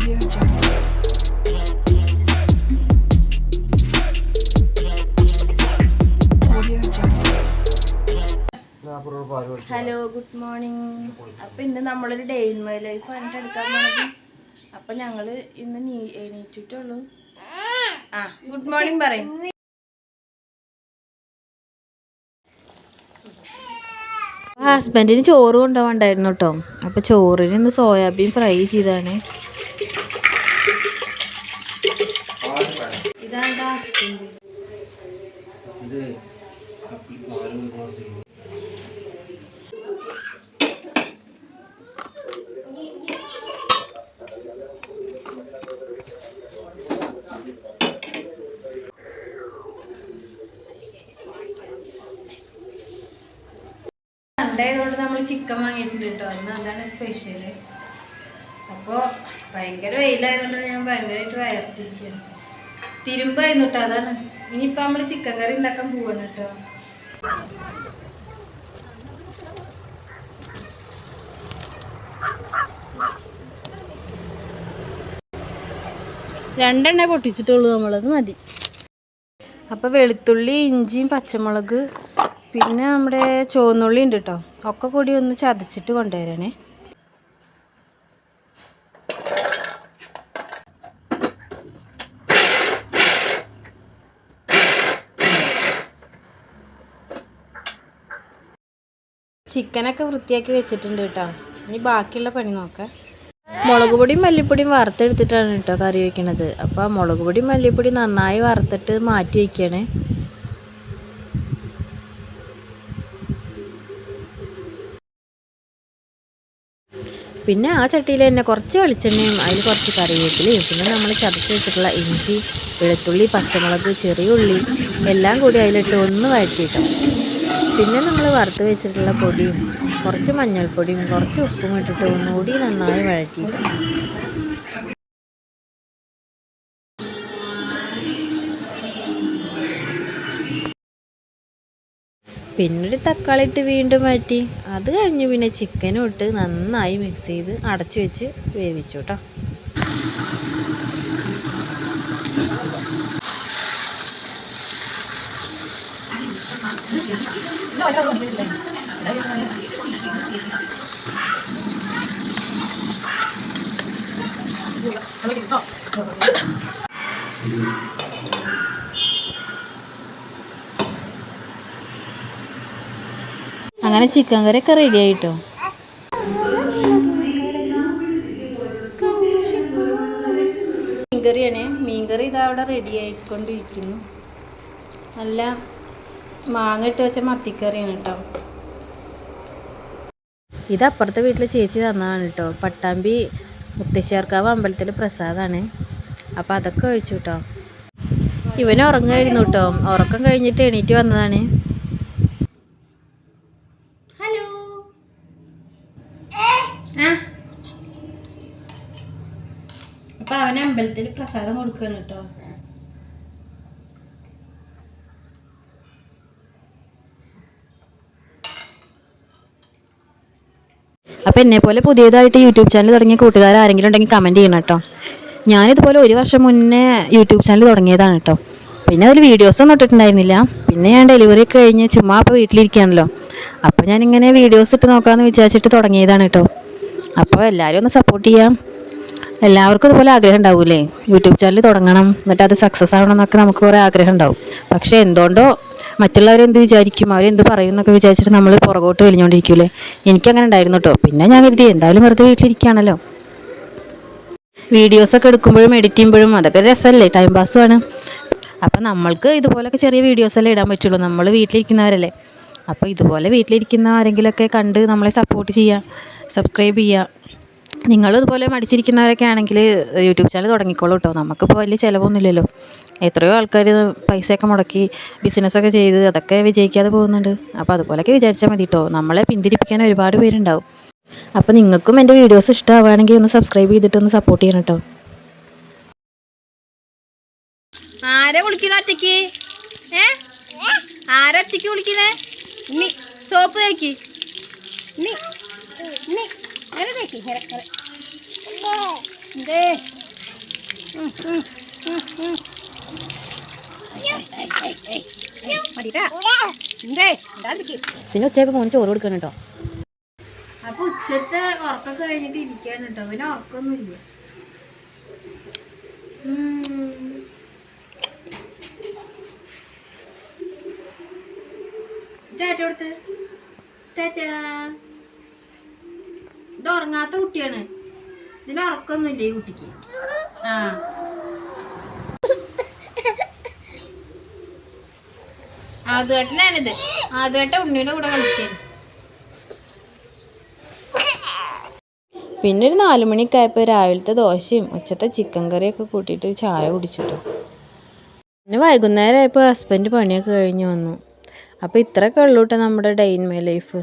Hello, good morning. അപ്പം ഇന്ന് നമ്മളൊരു ഡേ ഇൻ മൈ ലൈഫ് ആയിട്ട് എടുക്കാൻ പോണത്. അപ്പം ഞങ്ങൾ ഇന്ന് എണീറ്റിട്ടുള്ളൂ. ഗുഡ് മോർണിംഗ് പറയും. ഹസ്ബൻഡിന് ചോറ് കൊണ്ടുപോകണ്ടായിരുന്നു കേട്ടോ. അപ്പം ചോറിന് ഇന്ന് സോയാബീൻ ഫ്രൈ ചെയ്താണ്. ഇതാണ് ഹസ്ബൻഡ്. സൺഡേതുകൊണ്ട് നമ്മൾ ചിക്കൻ വാങ്ങിയിട്ടുണ്ട് കേട്ടോ. ഇന്ന് അതാണ് സ്പെഷ്യല്. അപ്പോൾ ഭയങ്കര വെയിലായതുകൊണ്ട് ഞാൻ ഭയങ്കരമായിട്ട് വയർത്തിരിക്കുകയാണ്. തിരുമ്പായിരുന്നു കേട്ടോ, അതാണ്. ഇനിയിപ്പോൾ നമ്മൾ ചിക്കൻ കറി ഉണ്ടാക്കാൻ പോവാണ് കേട്ടോ. രണ്ടെണ്ണ പൊട്ടിച്ചിട്ടുള്ളൂ നമ്മളത് മതി. അപ്പോൾ വെളുത്തുള്ളി, ഇഞ്ചിയും പച്ചമുളക്, പിന്നെ നമ്മുടെ ചുവന്നുള്ളി ഉണ്ട് കേട്ടോ. ഒക്കെ കൂടി ഒന്ന് ചതച്ചിട്ട് കൊണ്ടുവരണേ. ചിക്കനൊക്കെ വൃത്തിയാക്കി വെച്ചിട്ടുണ്ട് കേട്ടോ. ഇനി ബാക്കിയുള്ള പണി നോക്കാം. മുളക് പൊടിയും മല്ലിപ്പൊടിയും വറുത്തെടുത്തിട്ടാണ് കേട്ടോ കറി വയ്ക്കണത്. അപ്പോൾ മുളക് പൊടിയും മല്ലിപ്പൊടിയും നന്നായി വറുത്തിട്ട് മാറ്റി വയ്ക്കണേ. പിന്നെ ആ ചട്ടിയിൽ തന്നെ കുറച്ച് വെളിച്ചെണ്ണയും അതിൽ കുറച്ച് കറിവേപ്പിലയും പിന്നെ നമ്മൾ ചതച്ച് വെച്ചിട്ടുള്ള ഇഞ്ചി, വെളുത്തുള്ളി, പച്ചമുളക്, ചെറിയ ഉള്ളി എല്ലാം കൂടി അതിലിട്ട് ഒന്ന് വഴറ്റിയിട്ടോ. പിന്നെ നമ്മൾ വറുത്ത് വെച്ചിട്ടുള്ള പൊടിയും കുറച്ച് മഞ്ഞൾപ്പൊടിയും കുറച്ച് ഉപ്പും ഇട്ടിട്ട് ഒന്നുകൂടി നന്നായി വഴറ്റിയിട്ട് പിന്നൊരു തക്കാളി ഇട്ട് വീണ്ടും വഴറ്റി. അത് കഴിഞ്ഞ് പിന്നെ ചിക്കനും ഇട്ട് നന്നായി മിക്സ് ചെയ്ത് അടച്ചു വെച്ച് വേവിച്ചു കേട്ടോ. അങ്ങനെ ചിക്കൻ കറിയൊക്കെ റെഡി ആയിട്ടോ. മീൻകറിയാണേ. മീൻകറി ഇതാ അവിടെ റെഡി ആയിക്കൊണ്ടിരിക്കുന്നു. നല്ല മാങ്ങ ഇട്ട് വെച്ച മത്തിക്കറിയാണ് കേട്ടോ. ഇത് അപ്പുറത്തെ വീട്ടിൽ ചേച്ചി തന്നതാണ് കേട്ടോ. പട്ടാമ്പി മുത്തശ്ശേർക്കാവ് അമ്പലത്തിൽ പ്രസാദമാണ്. അപ്പോൾ അതൊക്കെ കഴിച്ചു കേട്ടോ. ഇവന് ഉറങ്ങായിരുന്നു കേട്ടോ. ഉറക്കം കഴിഞ്ഞിട്ട് എണീറ്റ് വന്നതാണ്. ഹലോ. അപ്പോൾ അവന് അമ്പലത്തിൽ പ്രസാദം കൊടുക്കുകയാണ് കേട്ടോ. അപ്പോൾ എന്നെപ്പോലെ പുതിയതായിട്ട് യൂട്യൂബ് ചാനൽ തുടങ്ങിയ കൂട്ടുകാർ ആരെങ്കിലും ഉണ്ടെങ്കിൽ കമൻറ്റ് ചെയ്യണം കേട്ടോ. ഞാനിതുപോലെ 1 വർഷം മുന്നേ യൂട്യൂബ് ചാനൽ തുടങ്ങിയതാണ് കേട്ടോ. പിന്നെ അതിൽ വീഡിയോസൊന്നും ഇട്ടിട്ടുണ്ടായിരുന്നില്ല. പിന്നെ ഞാൻ ഡെലിവറി ഒക്കെ കഴിഞ്ഞ് ചുമ്മാ അപ്പോൾ വീട്ടിലിരിക്കുകയാണല്ലോ. അപ്പോൾ ഞാനിങ്ങനെ വീഡിയോസ് ഇട്ട് നോക്കാമെന്ന് വിചാരിച്ചിട്ട് തുടങ്ങിയതാണ് കേട്ടോ. അപ്പോൾ എല്ലാവരും ഒന്ന് സപ്പോർട്ട് ചെയ്യാം. എല്ലാവർക്കും ഇതുപോലെ ആഗ്രഹം ഉണ്ടാവില്ലേ, യൂട്യൂബ് ചാനൽ തുടങ്ങണം എന്നിട്ട് അത് സക്സസ് ആവണം എന്നൊക്കെ നമുക്ക് കുറേ ആഗ്രഹം ഉണ്ടാവും. പക്ഷേ എന്തുകൊണ്ടോ മറ്റുള്ളവരെന്ത് വിചാരിക്കും, അവരെന്ത് പറയും എന്നൊക്കെ വിചാരിച്ചിട്ട് നമ്മൾ പുറകോട്ട് വലിഞ്ഞുകൊണ്ടിരിക്കൂലേ. എനിക്കങ്ങനെ ഉണ്ടായിരുന്നു കേട്ടോ. പിന്നെ ഞാൻ കരുതി എന്തായാലും വെറുതെ വീട്ടിലിരിക്കുകയാണല്ലോ, വീഡിയോസൊക്കെ എടുക്കുമ്പോഴും എഡിറ്റ് ചെയ്യുമ്പോഴും അതൊക്കെ രസമല്ലേ, ടൈം പാസ്സുമാണ്. അപ്പം നമ്മൾക്ക് ഇതുപോലൊക്കെ ചെറിയ വീഡിയോസല്ലേ ഇടാൻ പറ്റുള്ളൂ, നമ്മൾ വീട്ടിലിരിക്കുന്നവരല്ലേ. അപ്പോൾ ഇതുപോലെ വീട്ടിലിരിക്കുന്ന ആരെങ്കിലുമൊക്കെ കണ്ട് നമ്മളെ സപ്പോർട്ട് ചെയ്യുക, സബ്സ്ക്രൈബ് ചെയ്യുക. നിങ്ങളിതുപോലെ മടിച്ചിരിക്കുന്നവരൊക്കെ ആണെങ്കിൽ യൂട്യൂബ് ചാനൽ തുടങ്ങിക്കോളൂ കേട്ടോ. നമുക്കിപ്പോൾ വലിയ ചിലവൊന്നുമില്ലല്ലോ. എത്രയോ ആൾക്കാർ പൈസയൊക്കെ മുടക്കി ബിസിനസ്സൊക്കെ ചെയ്ത് അതൊക്കെ വിജയിക്കാതെ പോകുന്നുണ്ട്. അപ്പോൾ അതുപോലെയൊക്കെ വിചാരിച്ചാൽ മതി കേട്ടോ. നമ്മളെ പിന്തിരിപ്പിക്കാൻ ഒരുപാട് പേരുണ്ടാവും. അപ്പോൾ നിങ്ങൾക്കും എൻ്റെ വീഡിയോസ് ഇഷ്ടമാവുകയാണെങ്കിൽ ഒന്ന് സബ്സ്ക്രൈബ് ചെയ്തിട്ടൊന്ന് സപ്പോർട്ട് ചെയ്യണം കേട്ടോ. ആരെ വിളിക്കണോ ഒറ്റയ്ക്ക്? ആരൊറ്റയ്ക്ക് വിളിക്കണേ? നീ സോപ്പ് തേക്ക്. നീ നീ അങ്ങനെ തേക്ക്. പിന്നെ ഉച്ചയപ്പോൾ മോന് ചോറ് കൊടുക്കണം കേട്ടോ. അപ്പോൾ ഉച്ചത്തെ ഉറക്കൊക്കെ കഴിഞ്ഞിട്ട് ഇരിക്കാണ് കേട്ടോ. പിന്നെ ഉറക്കൊന്നുമില്ല. ടാറ്റ കൊടുത്ത്. ടാറ്റ. ഇത് ഉറങ്ങാത്ത കുട്ടിയാണ്. ഇതിന് ഉറക്കൊന്നുമില്ല ഈ കുട്ടിക്ക്. ആ ആദ്യമായിട്ടാണിത്. ആദ്യമായിട്ട് ഉണ്ണിയുടെ കൂടെ കളിക്കാണ്. പിന്നെ ഒരു 4 മണിയൊക്കെ ആയപ്പോൾ രാവിലത്തെ ദോശയും ഉച്ചത്തെ ചിക്കൻ കറിയൊക്കെ കൂട്ടിയിട്ട് ചായ കുടിച്ചിട്ടു. പിന്നെ വൈകുന്നേരം ആയപ്പോൾ ഹസ്ബൻഡ് പണിയൊക്കെ കഴിഞ്ഞ് വന്നു. അപ്പോൾ ഇത്രയൊക്കെ ഉള്ളൂ കേട്ടോ നമ്മുടെ ഡേ ഇൻ മൈ ലൈഫ്.